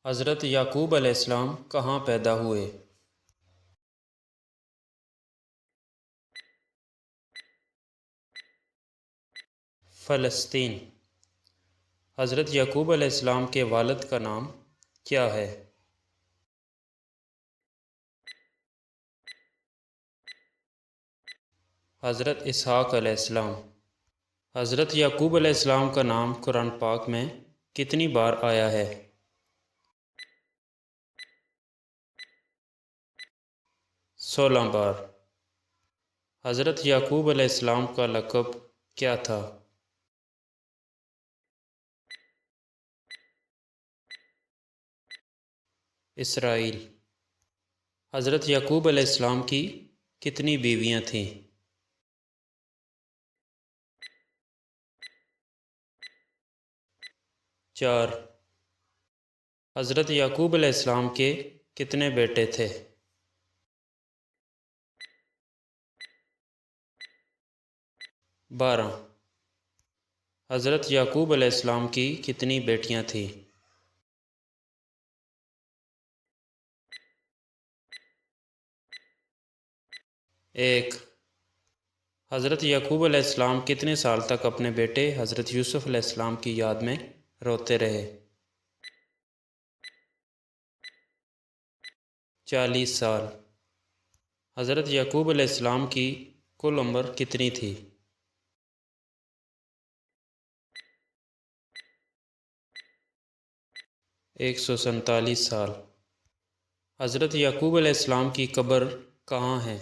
حضرت یعقوب علیہ السلام کہاں پیدا ہوئے؟ فلسطین۔ حضرت یعقوب علیہ السلام کے والد کا نام کیا ہے؟ حضرت اسحاق علیہ السلام۔ حضرت یعقوب علیہ السلام کا نام قرآن پاک میں کتنی بار آیا ہے؟ 16 بار۔ حضرت یعقوب علیہ السلام کا لقب کیا تھا؟ اسرائیل۔ حضرت یعقوب علیہ السلام کی کتنی بیویاں تھیں؟ 4۔ حضرت یعقوب علیہ السلام کے کتنے بیٹے تھے؟ 12۔ حضرت یعقوب علیہ السلام کی کتنی بیٹیاں تھیں؟ 1۔ حضرت یعقوب علیہ السلام کتنے سال تک اپنے بیٹے حضرت یوسف علیہ السلام کی یاد میں روتے رہے؟ 40 سال۔ حضرت یعقوب علیہ السلام کی کل عمر کتنی تھی؟ 147 سال۔ حضرت یعقوب علیہ السلام کی قبر کہاں ہے؟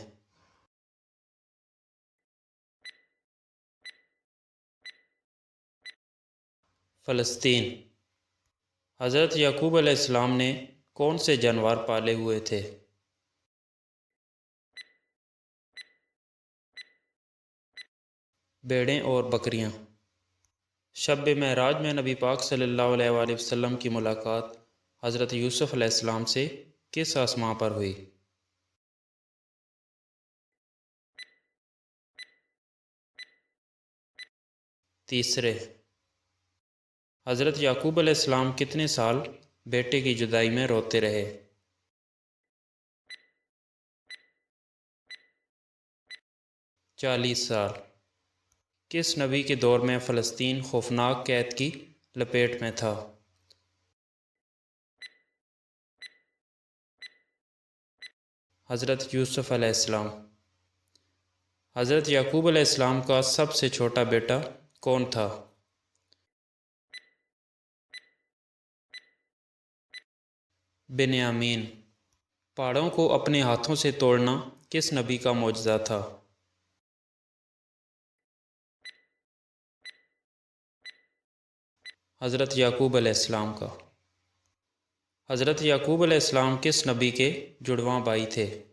فلسطین۔ حضرت یعقوب علیہ السلام نے کون سے جانور پالے ہوئے تھے؟ بھیڑیں اور بکریاں۔ شب معراج میں نبی پاک صلی اللہ علیہ وآلہ وسلم کی ملاقات حضرت یوسف علیہ السلام سے کس آسمان پر ہوئی؟ تیسرے۔ حضرت یعقوب علیہ السلام کتنے سال بیٹے کی جدائی میں روتے رہے؟ 40 سال۔ کس نبی کے دور میں فلسطین خوفناک قحط کی لپیٹ میں تھا؟ حضرت یوسف علیہ السلام۔ حضرت یعقوب علیہ السلام کا سب سے چھوٹا بیٹا کون تھا؟ بنیامین۔ پہاڑوں کو اپنے ہاتھوں سے توڑنا کس نبی کا معجزہ تھا؟ حضرت یعقوب علیہ السلام کا۔ حضرت یعقوب علیہ السلام کس نبی کے جڑواں بھائی تھے؟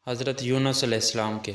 حضرت یونس علیہ السلام کے۔